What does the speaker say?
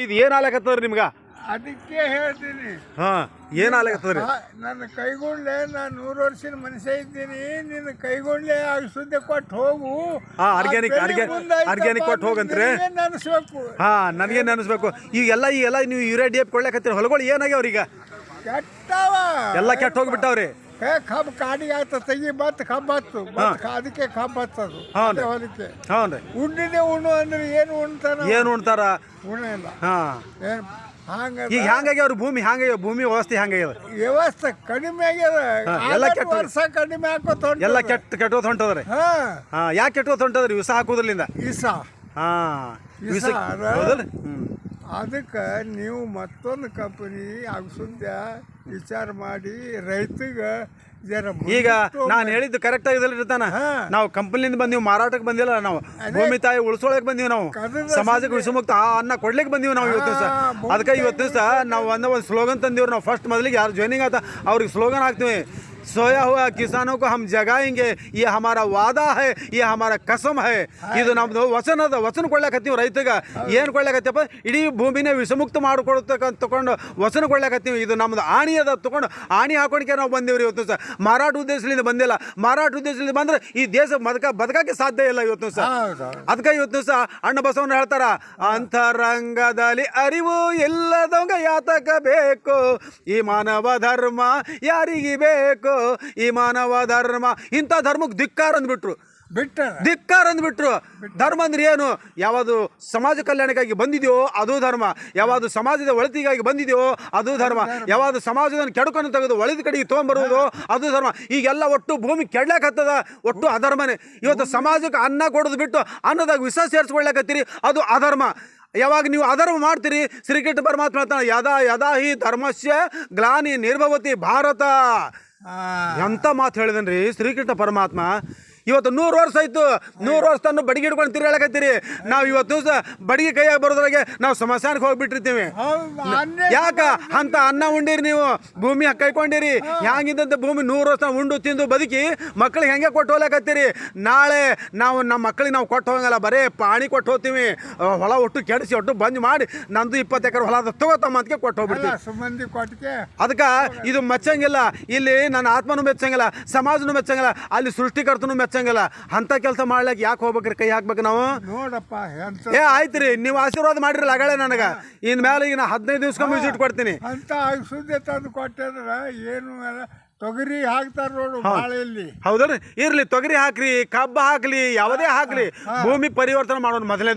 ಇದು ಏನು ಆಗ್ಲಕತ್ತದ್ರಿ ನಿಮ್ಗೆ? ಅದಕ್ಕೆ ಹೇಳ್ತೀನಿ. ಹಾಂ, ಏನು ಆಗ್ಲಕತ್ತದ್ರಿ? ನನ್ನ ಕೈಗೊಂಡ್ಲೆ ನಾನು 100 ವರ್ಷದ ಮನುಷ್ಯ ಇದ್ದೀನಿ. ನಿನ್ನ ಕೈಗೊಂಡ್ಲೆ ಶುದ್ಧ ಕೊಟ್ಟು ಹೋಗು. ಆರ್ಗ್ಯಾನಿಕ್ ಕೊಟ್ಟು ಹೋಗಂತ್ರಿ. ನೆನೆಸ್ಬೇಕು. ನನಗೆ ನೆನೆಸ್ಬೇಕು. ಈಗೆಲ್ಲ ನೀವು ಯೂರಿಯಾ DAP ಕೊಡ್ಲಕತ್ತೀರಿ. ಹೊಲಗಳು ಏನಾಗ್ಯಾವ್ರಿ? ಈಗ ಕೆಟ್ಟವ ಎಲ್ಲ ಕೆಟ್ಟ ಹೋಗ್ಬಿಟ್ಟಾವ್ರಿ. ಕಬ್ಬು ಕಾಡಿಗೆ ಆತ ತೆಗಿ ಬತ್ ಕಬ್ಬತ್ತು ಅದಕ್ಕೆ ಕಬ್ಬತ್ತದು ಹೊಲಕ್ಕೆ. ಹ್ಞೂ ರೀ. ಉಣ್ಣಿದೆ ಉಣ್ಣು ಅಂದ್ರೆ ಏನು ಉಣ್ತಾರ? ಉಣ್ಣಿಲ್ಲ. ಈಗ ಹ್ಯಾಂಗಾಗ್ಯಾವ್ರಿ ಭೂಮಿ? ಭೂಮಿ ವ್ಯವಸ್ಥೆ ಹ್ಯಾಂಗಾಗ್ಯದ? ವ್ಯವಸ್ಥೆ ಕಡಿಮೆ ಆಗ್ಯದ. ಎಲ್ಲ ಕೆಟ್ಟ ವರ್ಷ ಕಡಿಮೆ ಹಾಕೋತ ಎಲ್ಲ ಕೆಟ್ಟೋತ್ ಹೊಂಟದ್ರಿ. ಯಾಕೆ ಕೆಟ್ಟೋತ್ ಹೊಂಟದ್ರಿ? ವಿಷ ಹಾಕೋದ್ರಲಿಂದ. ಅದಕ್ಕೆ ನೀವು ಮತ್ತೊಂದು ಕಂಪನಿ ಸುದ್ದ ವಿಚಾರ ಮಾಡಿ ರೈತಗೆ ಈಗ ನಾನು ಹೇಳಿದ್ದು ಕರೆಕ್ಟ್ ಆಗಿರ್ತಾನ. ನಾವು ಕಂಪನಿಯಿಂದ ಬಂದೀವಿ, ಮಾರಾಟಕ್ಕೆ ಬಂದಿಲ್ಲ. ನಾವು ಭೂಮಿ ತಾಯಿ ಉಳಿಸೋಳಕ್ ಬಂದೀವಿ. ನಾವು ಸಮಾಜಕ್ಕೆ ವಿಷಮುಕ್ತ ಅನ್ನ ಕೊಡ್ಲಿಕ್ಕೆ ಬಂದೀವಿ ನಾವು ಇವತ್ತು ದಿವಸ. ಅದಕ್ಕೆ ಇವತ್ತು ದಿವಸ ನಾವು ಒಂದು ಸ್ಲೋಗನ್ ತಂದೀವ್ರಿ. ನಾವು ಫಸ್ಟ್ ಮೊದಲಿಗೆ ಯಾರು ಜಾಯ್ನಿಂಗ್ ಆತ ಅವ್ರಿಗೆ ಸ್ಲೋಗನ್ ಹಾಕ್ತೀವಿ. सोया हुआ किसानों को हम जगाएंगे, ये हमारा वादा है, ये हमारा कसम है. ಇದು ನಮ್ದು ವಚನ ಅದ. ವಚನ ಕೊಡ್ಲಾಕತ್ತೀವಿ ರೈತಗೆ. ಏನು ಕೊಡ್ಲಾಕತ್ತೀವಪ್ಪ? ಇಡೀ ಭೂಮಿನೇ ವಿಷಮುಕ್ತ ಮಾಡಿಕೊಡ್ತಕ್ಕಂತ ತಗೊಂಡು ವಚನ ಕೊಡ್ಲಾಕತ್ತೀವಿ. ಇದು ನಮ್ದು ಆಣಿ ಅದ. ತಗೊಂಡು ಆಣಿ ಹಾಕೊಂಡ್ಕೆ ನಾವು ಬಂದೇವ್ರಿ ಇವತ್ತು ಸಹ. ಮಾರಾಟ ಉದ್ದೇಶದಿಂದ ಬಂದಿಲ್ಲ. ಮಾರಾಟ ಉದ್ದೇಶದಿಂದ ಬಂದ್ರೆ ಈ ದೇಶ ಬದುಕಕ್ಕೆ ಸಾಧ್ಯ ಇಲ್ಲ ಇವತ್ತು ಸಹ. ಅದಕ್ಕೆ ಇವತ್ತು ಸಹ ಅಣ್ಣ ಬಸವಣ್ಣ ಹೇಳ್ತಾರ, ಅಂತರಂಗದಲ್ಲಿ ಅರಿವು ಇಲ್ಲದಂಗ ಯಾತಕ ಬೇಕು, ಈ ಮಾನವ ಧರ್ಮ ಯಾರಿಗೆ ಬೇಕು, ಈ ಮಾನವ ಧರ್ಮ. ಇಂಥ ಧರ್ಮಕ್ಕೆ ಧಿಕ್ಕಾರ ಅಂದ್ಬಿಟ್ರು. ಧರ್ಮ ಅಂದ್ರೆ ಏನು? ಯಾವುದು ಸಮಾಜ ಕಲ್ಯಾಣಕ್ಕಾಗಿ ಬಂದಿದೆಯೋ ಅದು ಧರ್ಮ. ಯಾವುದು ಸಮಾಜದ ಒಳಿತಿಗಾಗಿ ಬಂದಿದೆಯೋ ಅದು ಧರ್ಮ. ಯಾವುದು ಸಮಾಜದ ಕೆಡುಕನ್ನು ತೆಗೆದು ಒಳಿದ ಕಡೆಗೆ ತೊಗೊಂಬರುವುದು ಅದು ಧರ್ಮ. ಈಗೆಲ್ಲ ಒಟ್ಟು ಭೂಮಿ ಕೆಡ್ಲಾಕತ್ತದ, ಒಟ್ಟು ಅಧರ್ಮನೇ. ಇವತ್ತು ಸಮಾಜಕ್ಕೆ ಅನ್ನ ಕೊಡೋದು ಬಿಟ್ಟು ಅನ್ನದಾಗ ವಿಷ ಸೇರಿಸ್ಕೊಳ್ಳಾಕತ್ತೀರಿ, ಅದು ಅಧರ್ಮ. ಯಾವಾಗ ನೀವು ಅಧರ್ಮ ಮಾಡ್ತೀರಿ, ಶ್ರೀಕೃಷ್ಣ ಪರಮಾತ್ಮ ಹೇಳ್ತಾನೆ, ಯದಾ ಹಿ ಧರ್ಮಸ್ಯ ಗ್ಲಾನಿ ನಿರ್ಭವತಿ ಭಾರತ. ಎಂತ ಮಾತು ಹೇಳಿದನ್ರಿ ಶ್ರೀಕೃಷ್ಣ ಪರಮಾತ್ಮ. ಇವತ್ತು 100 ವರ್ಷ ಆಯ್ತು. 100 ವರ್ಷ ತನ್ನ ಬಡಿಗೆ ಹಿಡ್ಕೊಂಡು ತಿರುಗಾಡಕತ್ತೀರಿ. ನಾವು ಇವತ್ತು ದಿವಸ ಬಡಿಗೆ ಕೈಯಾಗಿ ಬರೋದ್ರಾಗೆ ನಾವು ಸ್ಮಶಾನಕ್ಕೆ ಹೋಗ್ಬಿಟ್ಟಿರ್ತೀವಿ. ಯಾಕ ಅಂತ ಅನ್ನ ಉಂಡಿರಿ ನೀವು, ಭೂಮಿ ಕೈಕೊಂಡಿರಿ. ಹ್ಯಾಂಗಿದ್ದಂತೆ ಭೂಮಿ 100 ವರ್ಷ ಉಂಡು ತಿಂದು ಬದುಕಿ ಮಕ್ಕಳಿಗೆ ಹೆಂಗೆ ಕೊಟ್ಟು ಹೋಗ್ಲಕತ್ತೀರಿ. ನಾಳೆ ನಾವು ನಮ್ಮ ಮಕ್ಕಳಿಗೆ ನಾವು ಕೊಟ್ಟು ಹೋಗಲ್ಲ, ಬರೇ ಪಾಣಿ ಕೊಟ್ಟು ಹೋಗ್ತೀವಿ. ಹೊಲ ಒಟ್ಟು ಕೆಡಿಸಿ ಒಟ್ಟು ಬಂದ್ ಮಾಡಿ ನಂದು 20 ಎಕರೆ ಹೊಲ ತಗೋತಮ್ಮ ಅದಕ್ಕೆ ಕೊಟ್ಟು ಹೋಗ್ಬಿಡ್ತೀವಿ. ಅದಕ್ಕೆ ಇದು ಮೆಚ್ಚಂಗಿಲ್ಲ. ಇಲ್ಲಿ ನನ್ನ ಆತ್ಮನೂ ಮೆಚ್ಚಂಗಿಲ್ಲ, ಸಮಾಜನೂ ಮೆಚ್ಚಂಗಿಲ್ಲ, ಅಲ್ಲಿ ಸೃಷ್ಟಿಕರ್ತನೂ ಮೆಚ್ಚಂಗಿಲ್ಲ. ಅಂತ ಕೆಲಸ ಮಾಡ್ಲಿಕ್ಕೆ ಯಾಕೆ ಹೋಗ್ಬೇಕ್ರಿ? ಕೈ ಹಾಕ್ಬೇಕು ನಾವು. ನೋಡಪ್ಪ ಆಯ್ತ್ರಿ, ನೀವು ಆಶೀರ್ವಾದ ಮಾಡಿರಲ್ಲ ಅಗಳೇ ನನಗೆ. ಇನ್ ಮೇಲೆ ಈಗ ನಾ 15 ದಿವ್ಸಕ್ಕೊಮ್ಮೆ ವಿಸಿಟ್ ಕೊಡ್ತೀನಿ ಅಂತ ಸುದ್ದಿ ತಂದು ಕೊಟ್ಟಿದ್ರ ಏನು ತೊಗರಿ ಹಾಕ್ತಾರ ನೋಡು ಬಾಳೆಯಲ್ಲಿ. ಹೌದ್ರಿ, ಇರ್ಲಿ ತೊಗರಿ ಹಾಕ್ರಿ, ಕಬ್ಬು ಹಾಕ್ಲಿ, ಯಾವುದೇ ಹಾಕ್ಲಿ, ಭೂಮಿ ಪರಿವರ್ತನೆ ಮಾಡೋಣ ಮೊದಲೇ.